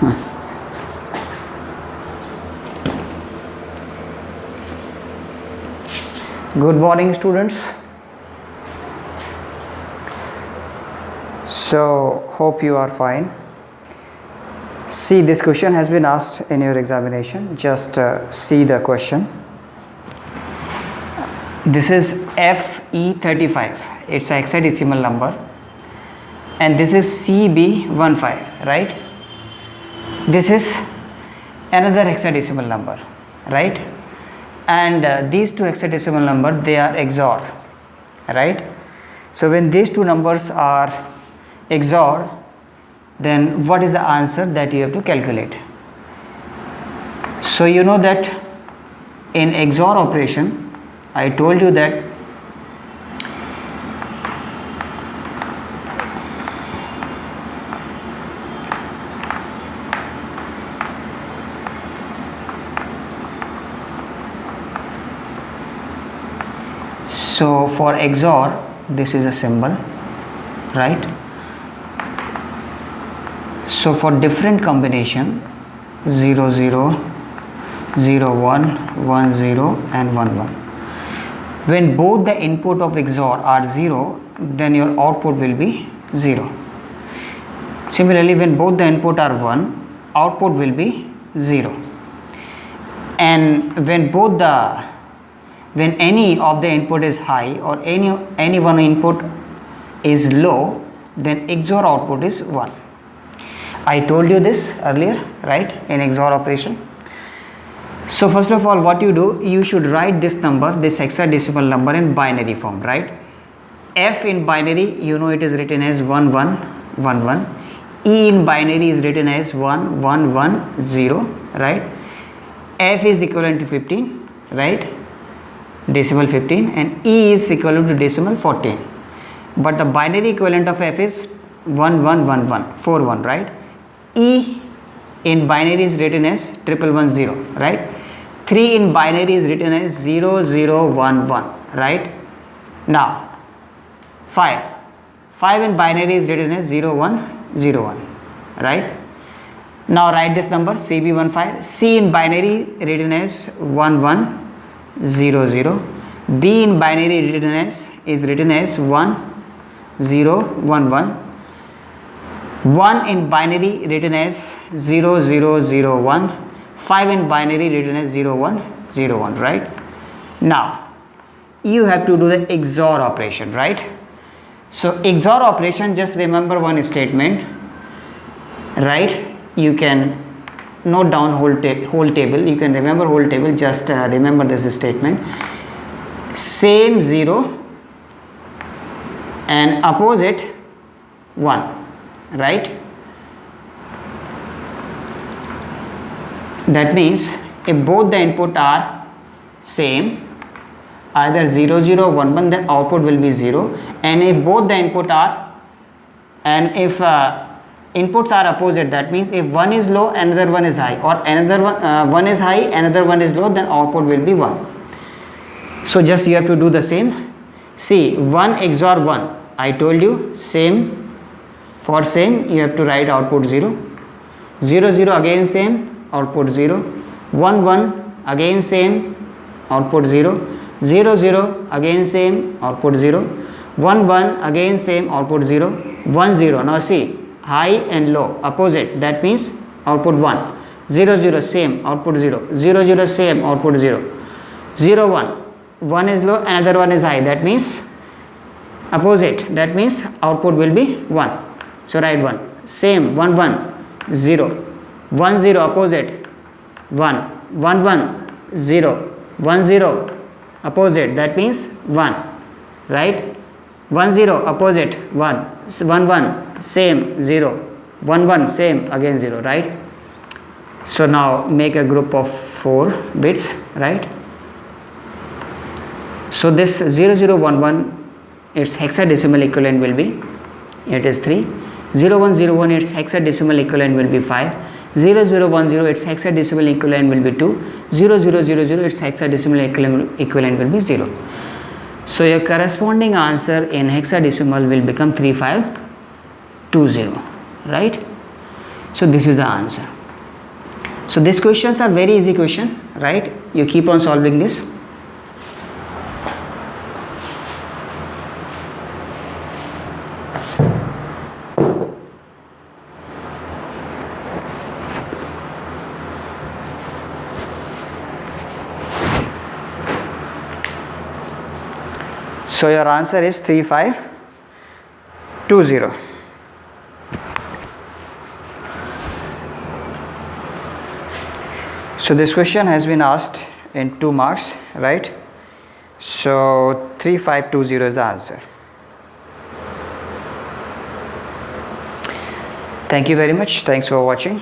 Good morning, students. So, hope you are fine. See, this question has been asked in your examination. Just see the question. This is FE35. It's a hexadecimal number. And this is CB15, right? This is another hexadecimal number, right? And these two hexadecimal numbers, they are XOR, right? So when these two numbers are XOR, then what is the answer that you have to calculate? So you know that in XOR operation, I told you that so for XOR, this is a symbol, right? So for different combination 0 0 0 1 1 0 and 1 1, when both the input of XOR are 0, then your output will be 0. Similarly, when both the input are 1, output will be 0. And when any of the input is high or any one input is low, then XOR output is 1. I told you this earlier, right, in XOR operation. So first of all, what you do, you should write this number, this hexadecimal number, in binary form, right? F in binary, you know, it is written as 1 1 1 1. E in binary is written as 1 1 1 0, right? F is equivalent to 15, right? Decimal 15, and E is equivalent to decimal 14. But the binary equivalent of F is 1 1 1 1 4 1, right? E in binary is written as 1110, right? 3 in binary is written as 0011, right? Now 5 in binary is written as 0101, right? Now write this number CB15. C in binary written as 1100. B in binary is written as 1011. 1 in binary written as 0001. 5 in binary written as 0101, right? Now you have to do the XOR operation, right? So XOR operation, just remember one statement, right? You can note down whole table. You can remember whole table. Just remember this statement: same 0 and opposite 1, right? That means if both the input are same, either 0 0 1 1, then output will be 0. And if both the input are, and if inputs are opposite, that means if one is low, another one is high, or another one is high, another one is low, then output will be 1. So just you have to do the same. See, 1 XOR 1, I told you, same for same, you have to write output 0. 0 0 again same, output 0. 1 1 again same, output 0. 0 0 again same, output 0. 1 1 again same, output 0. 1 0. Now see, high and low opposite, that means output 1. 0 0 same, output 0. 0 0 same, output 0. 0 1, one is low, another one is high, that means opposite, that means output will be 1. So write 1. Same, 1 1 0. 1 0 opposite 1. 1 1 0. 1 0 opposite, that means 1, right? 1 0 opposite 1. 1 1 same 0. 1 1 same again 0, right? So now make a group of 4 bits, right? So this 0011, its hexadecimal equivalent will be, it is 3. 0101, its hexadecimal equivalent will be 5. 0010, its hexadecimal equivalent will be 2. 0000, its hexadecimal equivalent will be 0. So your corresponding answer in hexadecimal will become 3520, right? So this is the answer. So these questions are very easy question, right? You keep on solving this. So your answer is 3520. So this question has been asked in 2 marks, right? So 3520 is the answer. Thank you very much. Thanks for watching.